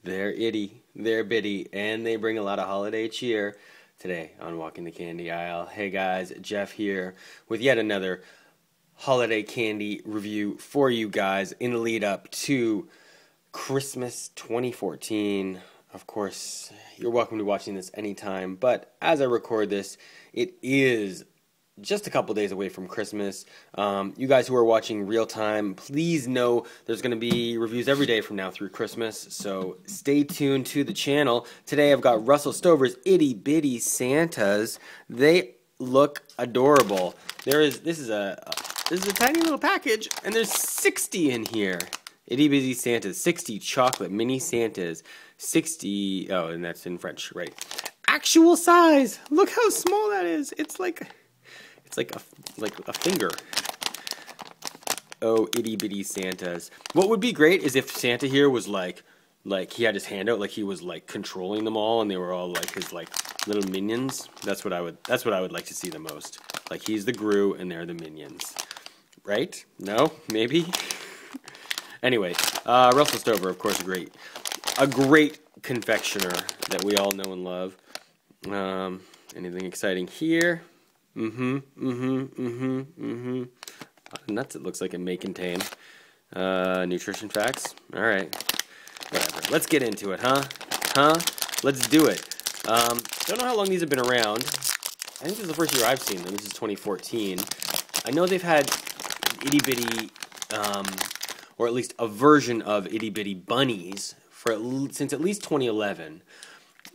They're Iddy, they're Biddy, and they bring a lot of holiday cheer today on Walking the Candy Aisle. Hey guys, Jeff here with yet another holiday candy review for you guys in the lead up to Christmas 2014. Of course, you're welcome to watching this anytime, but as I record this, it is just a couple days away from Christmas. You guys who are watching real time, please know there's going to be reviews every day from now through Christmas, so stay tuned to the channel. Today I've got Russell Stover's Itty Bitty Santas. They look adorable. This is a tiny little package, and there's 60 in here. Itty Bitty Santas, 60 chocolate mini Santas, 60. Oh, and that's in French, right? Actual size. Look how small that is. It's like a finger. Oh, itty bitty Santas. What would be great is if Santa here was like he had his hand out, like he was like controlling them all, and they were all like his like little minions. That's what I would like to see the most. Like he's the Gru and they're the minions, right? No, maybe. Anyway, Russell Stover, of course, a great confectioner that we all know and love. Anything exciting here? Nuts it looks like it may contain. Nutrition facts. Alright. Whatever. Let's get into it, huh? Let's do it. Don't know how long these have been around. I think this is the first year I've seen them. This is 2014. I know they've had itty bitty, or at least a version of itty bitty bunnies since at least 2011.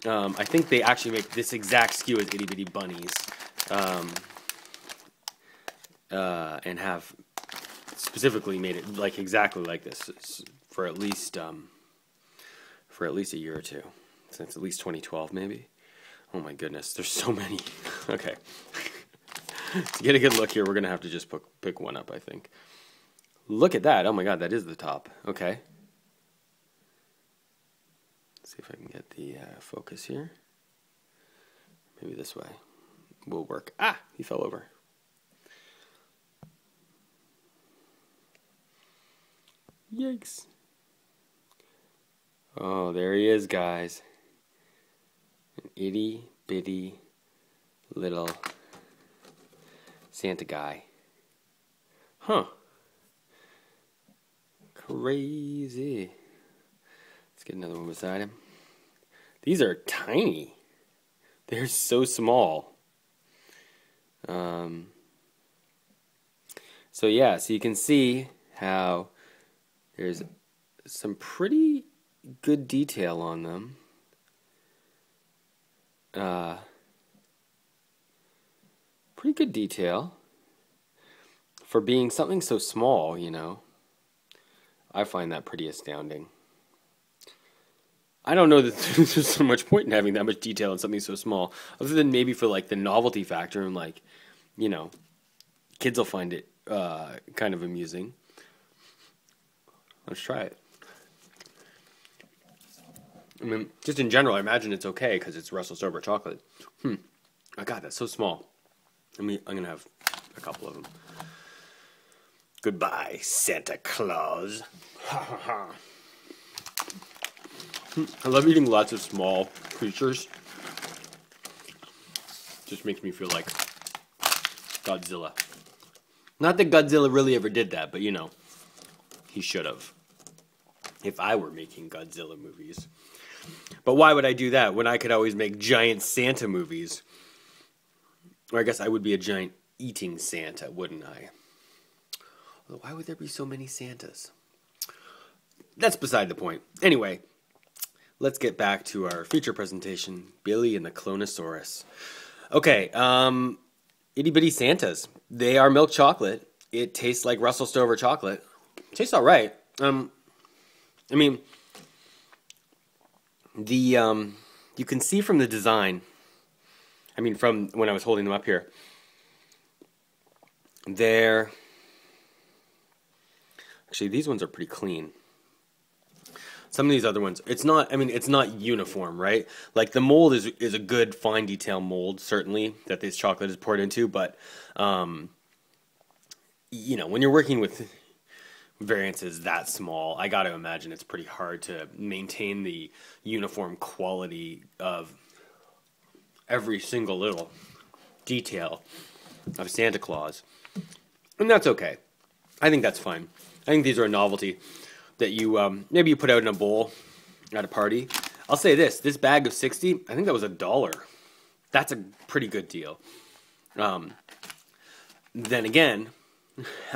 I think they actually make this exact SKU as itty bitty bunnies. And have specifically made it like exactly like this for at least a year or two, since at least 2012 maybe. Oh my goodness, there's so many. Okay, to get a good look here, we're gonna have to just pick one up, I think. Look at that! Oh my God, that is the top. Okay, let's see if I can get the focus here. Maybe this way will work. Ah, he fell over. Yikes. Oh, there he is, guys. An itty bitty little Santa guy. Huh. Crazy. Let's get another one beside him. These are tiny. They're so small. So yeah, so you can see how there's some pretty good detail on them. Pretty good detail for being something so small, you know. I find that pretty astounding. I don't know that there's so much point in having that much detail on something so small, other than maybe for like the novelty factor and like, you know, kids will find it kind of amusing. Let's try it. I mean, just in general, I imagine it's okay because it's Russell Stover chocolate. Oh God, that's so small. I'm gonna have a couple of them. Goodbye, Santa Claus. I love eating lots of small creatures. Just makes me feel like Godzilla. Not that Godzilla really ever did that, but you know, he should have. If I were making Godzilla movies. But why would I do that when I could always make giant Santa movies? Or I guess I would be a giant eating Santa, wouldn't I? Although why would there be so many Santas? That's beside the point. Anyway, let's get back to our feature presentation, Billy and the Clonosaurus. Okay, itty bitty Santas. They are milk chocolate. It tastes like Russell Stover chocolate. Tastes all right. I mean, you can see from the design, I mean, from when I was holding them up here, actually, these ones are pretty clean. Some of these other ones, it's not uniform, right? Like the mold is a good fine detail mold, certainly, that this chocolate is poured into, but, you know, when you're working with variance is that small, I got to imagine it's pretty hard to maintain the uniform quality of every single little detail of Santa Claus. And that's okay. I think that's fine. I think these are a novelty that you maybe you put out in a bowl at a party. I'll say this bag of 60, I think that was $1. That's a pretty good deal. Then again,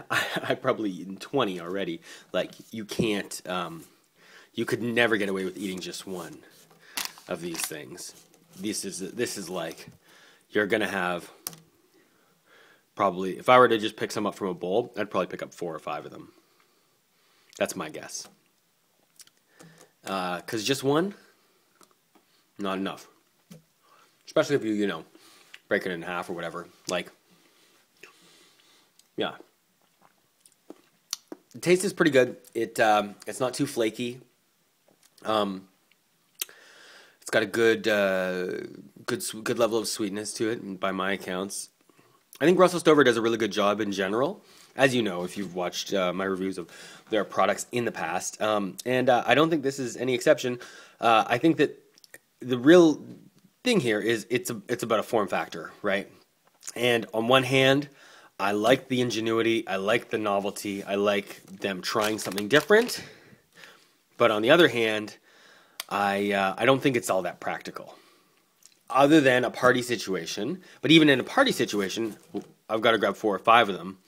I've probably eaten 20 already. Like, you can't, you could never get away with eating just one of these things. This is like, you're going to have probably, if I were to just pick some up from a bowl, I'd probably pick up 4 or 5 of them. That's my guess. Because just one, not enough. Especially if you break it in half or whatever. Like, yeah. The taste is pretty good. It's not too flaky. It's got a good level of sweetness to it, by my accounts. I think Russell Stover does a really good job in general, as you know if you've watched my reviews of their products in the past. And I don't think this is any exception. I think that the real thing here is it's about a form factor, right? And on one hand, I like the ingenuity, I like the novelty, I like them trying something different. But on the other hand, I don't think it's all that practical. Other than a party situation, but even in a party situation, I've got to grab 4 or 5 of them.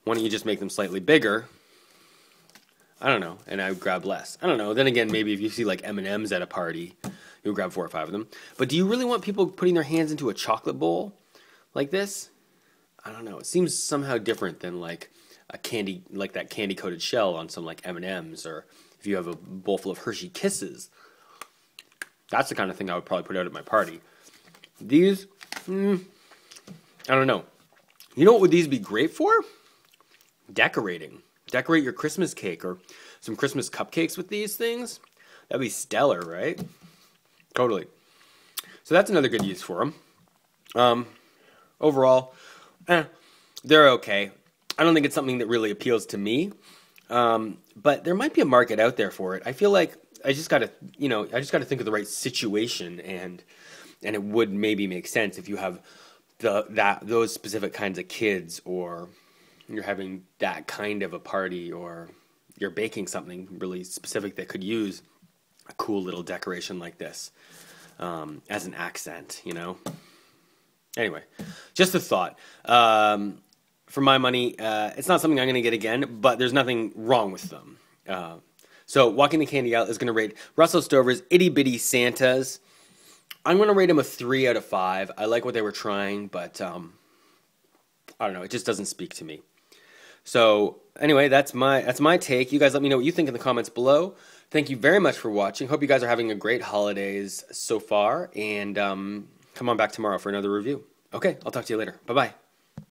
Why don't you just make them slightly bigger? I don't know, and I would grab less. I don't know. Then again, maybe if you see like M&Ms at a party, you'll grab 4 or 5 of them. But do you really want people putting their hands into a chocolate bowl like this? I don't know. It seems somehow different than like a candy, like that candy-coated shell on some like M&Ms, or if you have a bowl full of Hershey Kisses. That's the kind of thing I would probably put out at my party. These, I don't know. You know what would these be great for? Decorating. Decorate your Christmas cake or some Christmas cupcakes with these things. That'd be stellar, right? Totally. So that's another good use for them. Overall, they're okay. I don't think it's something that really appeals to me. But there might be a market out there for it. I feel like I just gotta think of the right situation, and it would maybe make sense if you have those specific kinds of kids, or you're having that kind of a party, or you're baking something really specific that could use a cool little decoration like this as an accent, Anyway, just a thought. For my money, it's not something I'm going to get again, but there's nothing wrong with them. So Walking the Candy Aisle is going to rate Russell Stover's Itty Biddy Santas. I'm going to rate them a 3 out of 5. I like what they were trying, but I don't know. It just doesn't speak to me. So anyway, that's my take. You guys let me know what you think in the comments below. Thank you very much for watching. Hope you guys are having a great holidays so far, and come on back tomorrow for another review. Okay, I'll talk to you later. Bye-bye.